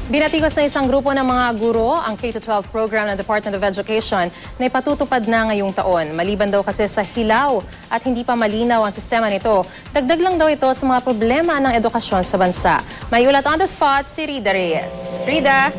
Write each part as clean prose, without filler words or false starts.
Binatikos na isang grupo ng mga guro ang K-12 program ng Department of Education na ipatutupad na ngayong taon. Maliban daw kasi sa hilaw at hindi pa malinaw ang sistema nito, dagdag lang daw ito sa mga problema ng edukasyon sa bansa. May ulat on the spot si Rida Reyes. Rida?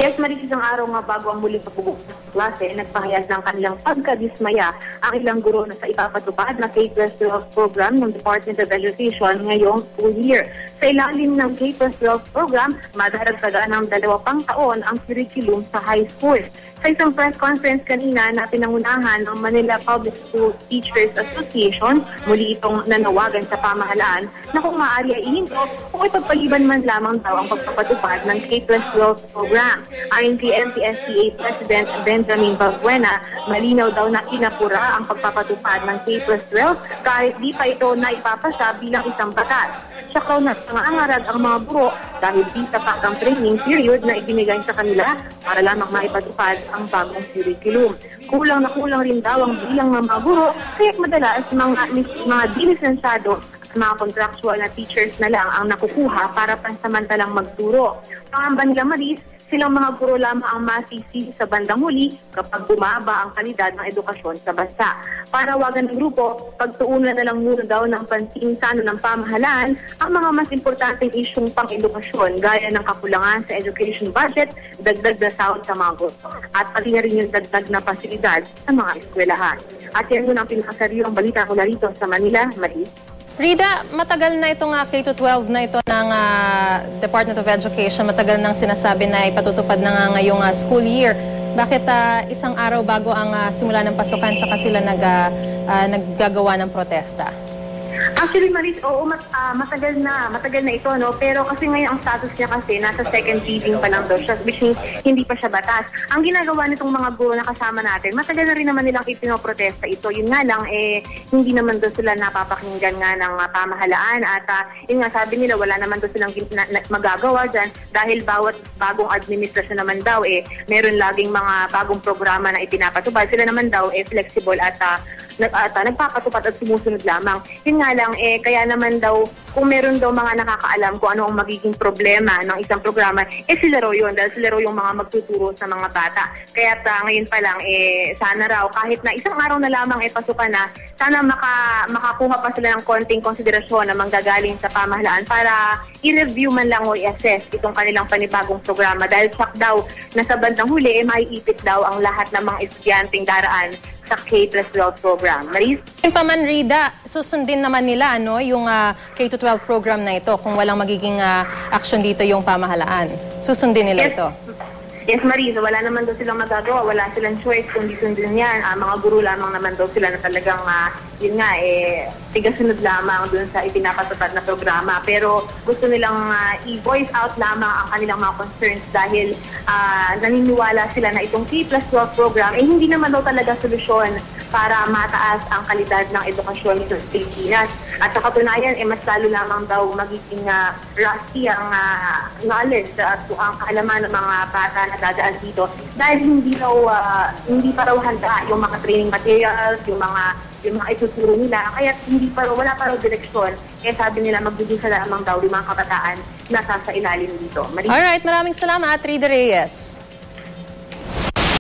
Yes, Maris, isang araw nga bago ang muling pagbubukas ng klase, nagpahayag ng kanilang pagkadismaya ang ilang guro na sa ipapatupad na K-12 program ng Department of Education ngayong school year. Sa ilalim ng K-12 program, madaragdagan ng 2 pang taon ang curriculum sa high school. Sa isang press conference kanina na pinangunahan ng Manila Public School Teachers Association, muli itong nanawagan sa pamahalaan na kung maaari ay ihinto kung ipagpaliban man lamang daw ang pagpapatupad ng K-12 program. Ayon kay MTSCA President Benjamin Balbuena, malinaw daw na kinapura ang pagpapatupad ng K-12 kahit di pa ito na ipapasa bilang isang batas. Siya raw na nangangarag ang mga guro dahil di sapat ang training period na ibinigay sa kanila para lamang maipatupad ang bagong curriculum. Kulang na kulang rin daw ang bilang ng mga guro, kaya madalas mga dilisensyado at mga contractual na teachers na lang ang nakukuha para pansamantalang magturo. Pangamba nila, Maris, silang mga guro lamang ang masisi sa bandang huli kapag bumaba ang kalidad ng edukasyon sa bansa. Panawagan ng grupo, pagtuunan na lang muna daw ng pansin ng pamahalaan ang mga mas importanteng isyong pang-edukasyon gaya ng kakulangan sa education budget, dagdag na sahod sa mga guro, at pati na rin yung dagdag na pasilidad sa mga eskwelahan. At yan yun ang pinakasariwang balita mula rito sa Manila, Maris. Rida, matagal na itong K-12 na ito ng Department of Education. Matagal nang sinasabi na ipatutupad na nga ngayong school year. Bakit isang araw bago ang simula ng pasukan tsaka sila naggagawa ng protesta? Actually, Maris, oo, matagal na ito, no? Pero kasi ngayon ang status niya kasi nasa second reading pa lang daw siya, which means hindi pa siya batas. Ang ginagawa nitong mga guro na kasama natin, matagal na rin naman nilang ipinoprotesta ito. Yun nga lang, hindi naman daw sila napapakinggan nga ng pamahalaan at yun nga, sabi nila, wala naman daw silang magagawa dyan dahil bawat bagong administrasyon naman daw, meron laging mga bagong programa na ipinapatupad. Sila naman daw, flexible at nagpapatupad at sumusunod lamang. Yun nga lang, kaya naman daw, kung meron daw mga nakakaalam kung ano ang magiging problema ng isang programa, sila raw yun, dahil sila raw yung mga magtuturo sa mga bata. Kaya ngayon pa lang, sana raw, kahit na isang araw na lamang pasukan na, sana makakuha pa sila ng konting konsiderasyon na manggagaling sa pamahalaan para i-review man lang o i-assess itong kanilang panibagong programa. Dahil sak daw na sa bandang huli, maiipit daw ang lahat ng mga estudyanteng daraan sa K-12 program. Maris? Yung paman, Rida, susundin naman nila yung K-12 program na ito kung walang magiging action dito yung pamahalaan. Susundin nila ito. Yes, Maris, wala naman daw silang magagawa, wala silang choice kundi sundin yan. Mga guro lamang naman daw sila na talagang, yun nga, tigasunod lamang dun sa ipinapatupad na programa. Pero gusto nilang i-voice out lamang ang kanilang mga concerns dahil naniniwala sila na itong K-12 program, hindi naman daw talaga solusyon para mataas ang kalidad ng edukasyon nito sa Pilipinas. At sa katunayan, mas lalo lamang daw magiging rusty ang knowledge at ang kaalaman ng mga bata na dadaan dito dahil hindi pa raw handa yung mga training materials, yung mga ituturo nila, kaya wala pa raw direksyon. Kaya sabi nila magbibigay lamang daw yung mga kabataan na sa ilalim dito. Alright, maraming salamat, Rida Reyes.